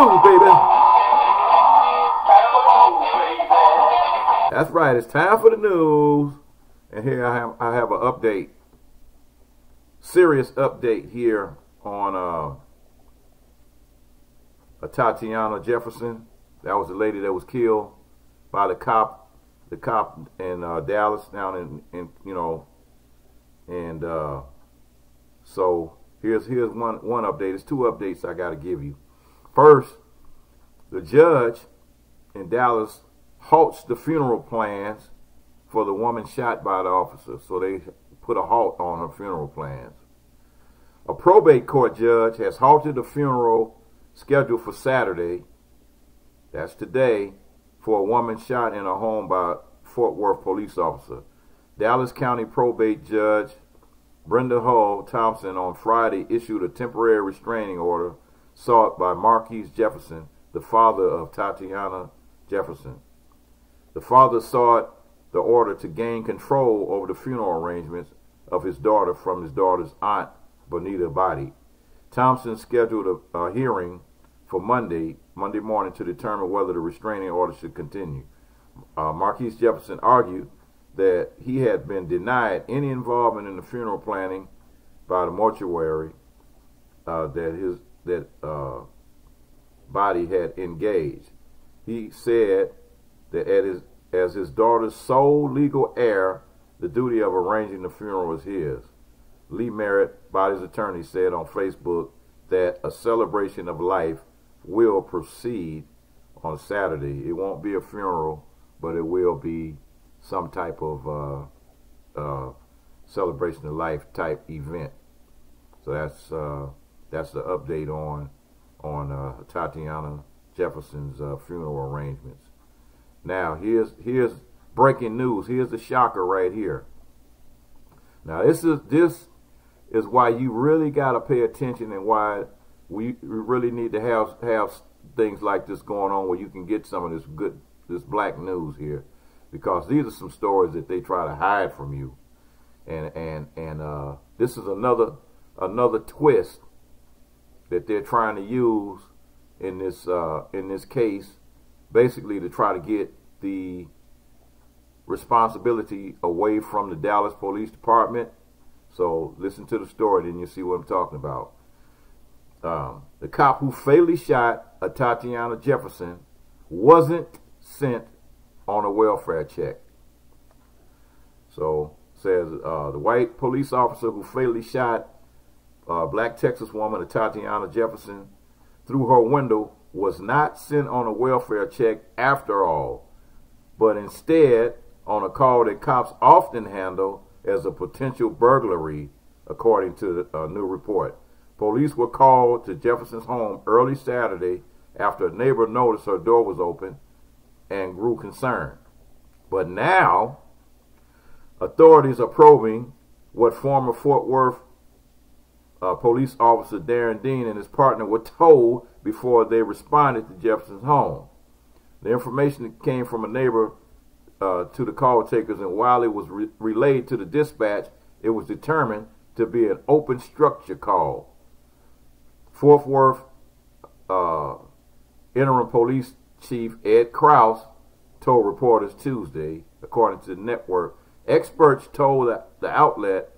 news, baby. That's right. It's time for the news. And here I have an update. Serious update here on Atatiana Jeferson. That was the lady that was killed by the cop in Dallas down in so here's one update. It's two updates I got to give you. First, the judge in Dallas halts the funeral plans for the woman shot by the officer. So they put a halt on her funeral plans. A probate court judge has halted the funeral scheduled for Saturday, that's today, for a woman shot in her home by a Fort Worth police officer. Dallas County probate judge Brenda Hull Thompson on Friday issued a temporary restraining order sought by Marquise Jeferson, the father of Atatiana Jeferson. The father sought the order to gain control over the funeral arrangements of his daughter from his daughter's aunt, Bonita Body. Thompson scheduled a hearing for Monday morning to determine whether the restraining order should continue. Marquise Jeferson argued that he had been denied any involvement in the funeral planning by the mortuary that Body had engaged. He said that as his daughter's sole legal heir, the duty of arranging the funeral was his. Lee Merritt, Body's attorney, said on Facebook that a celebration of life will proceed on Saturday. It won't be a funeral, but it will be some type of celebration of life type event. So that's the update on Atatiana Jefferson's funeral arrangements. Now here's breaking news. Here's the shocker right here. Now this is why you really got to pay attention, and why we really need to have things like this going on, where you can get some of this black news here, because these are some stories that they try to hide from you, and this is another twist that they're trying to use in this case, basically to try to get the responsibility away from the Dallas Police Department. So listen to the story, then you'll see what I'm talking about. The cop who fatally shot Atatiana Jeferson wasn't sent on a welfare check. So says the white police officer who fatally shot black Texas woman Atatiana Jeferson through her window was not sent on a welfare check after all, but instead on a call that cops often handle as a potential burglary, according to a new report. Police were called to Jefferson's home early Saturday after a neighbor noticed her door was open and grew concerned. But now, authorities are probing what former Fort Worth police officer Darren Dean and his partner were told before they responded to Jefferson's home. The information came from a neighbor to the call takers, and while it was relayed to the dispatch, it was determined to be an open structure call. Fort Worth interim police chief Ed Krause told reporters Tuesday, according to the network, experts told the outlet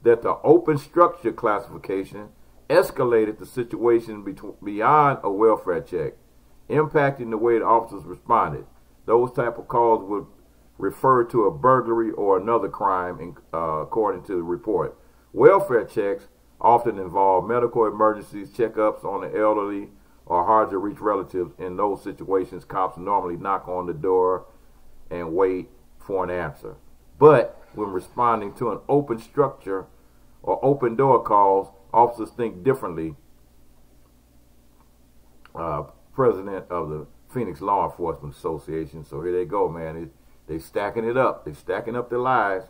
that the open structure classification escalated the situation beyond a welfare check, impacting the way the officers responded. Those type of calls would refer to a burglary or another crime, according to the report. Welfare checks often involve medical emergencies, checkups on the elderly, or hard-to-reach relatives. In those situations, cops normally knock on the door and wait for an answer. But when responding to an open structure or open door calls, officers think differently. President of the Phoenix Law Enforcement Association. So here they go, man. They stacking it up. They stacking up their lives.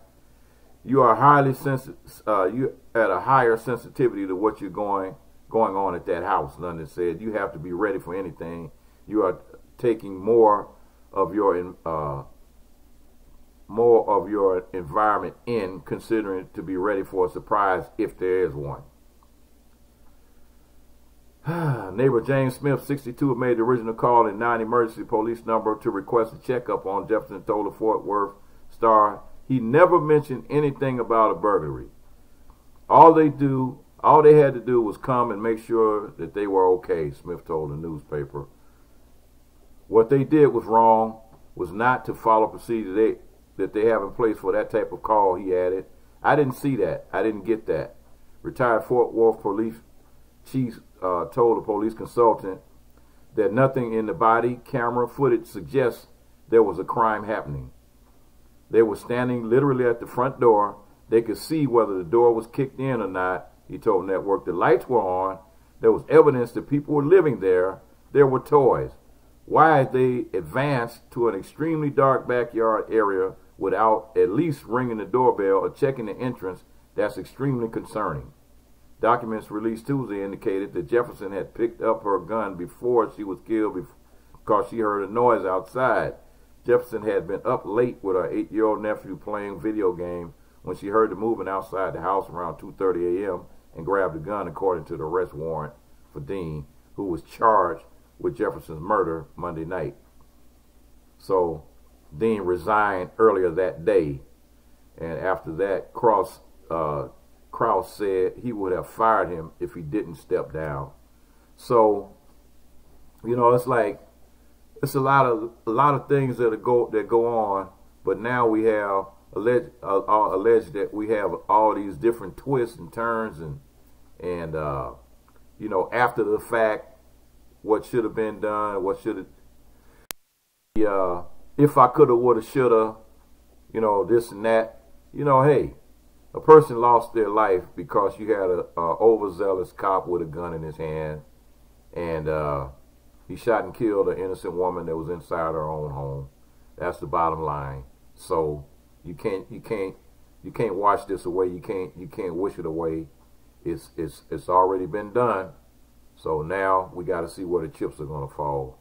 You are highly sensitive. You at a higher sensitivity to what you're going on at that house. London said you have to be ready for anything. You are taking more of your environment in, considering to be ready for a surprise if there is one. Neighbor James Smith, 62, made the original call in non-emergency police number to request a checkup on Jefferson. Told the Fort Worth Star he never mentioned anything about a burglary. All they had to do was come and make sure that they were okay, Smith told the newspaper. What they did was wrong, was not to follow procedure that they have in place for that type of call, he added. I didn't see that. I didn't get that. Retired Fort Worth police chief told the police consultant that nothing in the body camera footage suggests there was a crime happening. They were standing literally at the front door. They could see whether the door was kicked in or not, he told Network. The lights were on. There was evidence that people were living there. There were toys. Why they advanced to an extremely dark backyard area without at least ringing the doorbell or checking the entrance, that's extremely concerning. Documents released Tuesday indicated that Jefferson had picked up her gun before she was killed because she heard a noise outside. Jefferson had been up late with her 8-year-old nephew playing video game when she heard the movement outside the house around 2:30 a.m. and grabbed the gun, according to the arrest warrant for Dean, who was charged with Jefferson's murder Monday night. So Dean resigned earlier that day, and after that, Krause said he would have fired him if he didn't step down. So, you know, it's like it's a lot of things that go on, but now we have alleged that we have all these different twists and turns and you know, after the fact, what should have been done, what should have, if I coulda, woulda, shoulda, you know, this and that. You know, hey, a person lost their life because you had a overzealous cop with a gun in his hand, and he shot and killed an innocent woman that was inside her own home. That's the bottom line. So you can't wash this away. You can't wish it away. It's already been done. So now we got to see where the chips are gonna fall.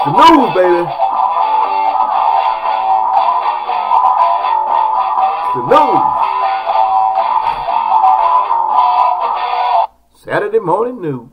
The news, baby. The news. Saturday morning news.